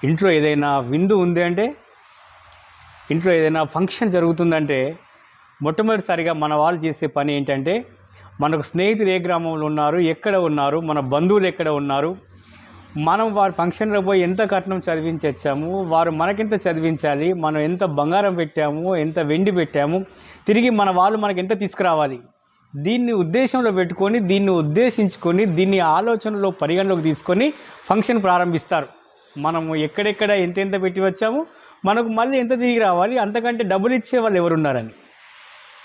ఇంట్లో ఏదైనా విందు ఉంది అంటే, ఇంట్లో ఏదైనా ఫంక్షన్ జరుగుతుందంటే మొట్టమొదటిసారిగా మన వాళ్ళు చేసే పని ఏంటంటే, మనకు స్నేహితులు ఏ గ్రామంలో ఉన్నారు, ఎక్కడ ఉన్నారు, మన బంధువులు ఎక్కడ ఉన్నారు, మనం వారి ఫంక్షన్లో పోయి ఎంత కట్నం చదివించి వచ్చాము, వారు మనకెంత చదివించాలి, మనం ఎంత బంగారం పెట్టాము, ఎంత వెండి పెట్టాము, తిరిగి మన వాళ్ళు మనకి ఎంత తీసుకురావాలి, దీన్ని ఉద్దేశంలో పెట్టుకొని, దీన్ని ఉద్దేశించుకొని, దీన్ని ఆలోచనలో పరిగణలోకి తీసుకొని ఫంక్షన్ ప్రారంభిస్తారు. మనము ఎక్కడెక్కడ ఎంతెంత పెట్టి వచ్చాము, మనకు మళ్ళీ ఎంత తిరిగి రావాలి, అంతకంటే డబ్బులు ఇచ్చే వాళ్ళు ఎవరున్నారని.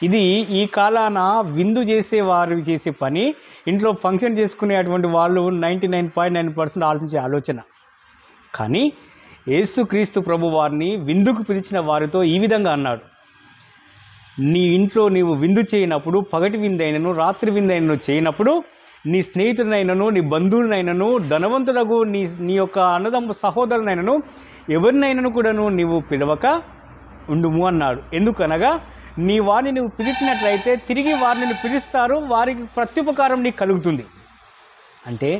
ఇది ఈ కాలాన విందు చేసేవారు చేసే పని. ఇంట్లో ఫంక్షన్ చేసుకునేటువంటి వాళ్ళు 99.9% ఆలోచించే ఆలోచన. కానీ యేసుక్రీస్తు ప్రభు వారిని విందుకు పిలిచిన వారితో ఈ విధంగా అన్నాడు, నీ ఇంట్లో నీవు విందు చేయనప్పుడు, పగటి విందైనను రాత్రి విందైనను చేయనప్పుడు, నీ స్నేహితుడినైనను, నీ బంధువులనైనను, ధనవంతులకు నీ యొక్క అన్నదమ్ము సహోదరునైనను, ఎవరినైనను కూడాను నీవు పిలవక ఉండుము అన్నాడు. ఎందుకనగా నీ వారిని నువ్వు పిలిచినట్లయితే తిరిగి వారిని పిలుస్తారు, వారికి ప్రత్యుపకారం నీకు కలుగుతుంది. అంటే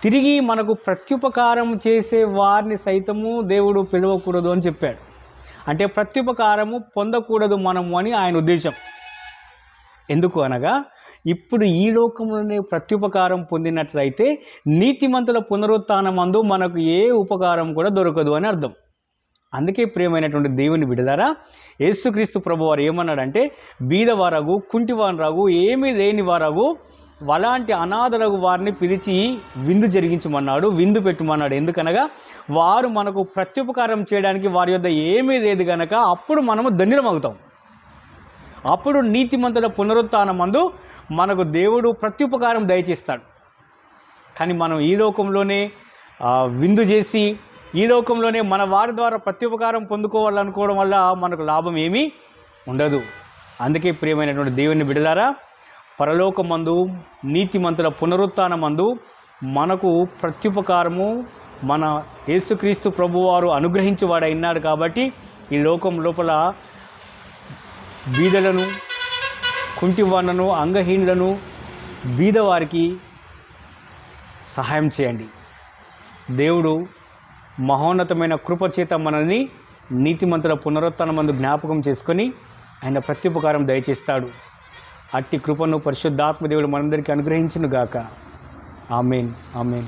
తిరిగి మనకు ప్రత్యుపకారం చేసే వారిని సైతము దేవుడు పిలవకూడదు అని చెప్పాడు. అంటే ప్రత్యుపకారము పొందకూడదు మనము అని ఆయన ఉద్దేశం. ఎందుకు అనగా ఇప్పుడు ఈ లోకంలోనే ప్రత్యుపకారం పొందినట్లయితే నీతిమంతుల పునరుత్థానమందు మనకు ఏ ఉపకారం కూడా దొరకదు అని అర్థం. అందుకే ప్రియమైనటువంటి దేవుని బిడ్డలారా, యేసుక్రీస్తు ప్రభువారు ఏమన్నాడంటే, బీదవారగు, కుంటివారగు, ఏమీ లేని వారగు, అలాంటి అనాథలకు వారిని పిలిచి విందు జరిగించమన్నాడు, విందు పెట్టమన్నాడు. ఎందుకనగా వారు మనకు ప్రత్యుపకారం చేయడానికి వారి యొద్ద ఏమీ లేదు గనక అప్పుడు మనము ధన్యులమవుతాం. అప్పుడు నీతిమంతుల పునరుత్థానమందు మనకు దేవుడు ప్రత్యుపకారం దయచేస్తాడు. కానీ మనం ఈ లోకంలోనే విందు చేసి, ఈ లోకంలోనే మన వారి ద్వారా ప్రత్యుపకారం పొందుకోవాలనుకోవడం వల్ల మనకు లాభం ఏమీ ఉండదు. అందుకే ప్రియమైనటువంటి దేవుని బిడ్డలారా, పరలోకమందు నీతిమంతుల పునరుత్థానమందు మనకు ప్రత్యుపకారము మన యేసుక్రీస్తు ప్రభువారు అనుగ్రహించేవాడైనాడు. కాబట్టి ఈ లోకం లోపల బీదలను, కుంటివాళ్లను, అంగహీనులను, బీదవారికి సహాయం చేయండి. దేవుడు మహోన్నతమైన కృపచేత మనల్ని నీతిమంతుల పునరుత్థానమందు జ్ఞాపకం చేసుకొని ఆయన ప్రత్యుపకారం దయచేస్తాడు. అట్టి కృపను పరిశుద్ధాత్మ దేవుడు మనందరికీ అనుగ్రహించును గాక. ఆమేన్, ఆమేన్.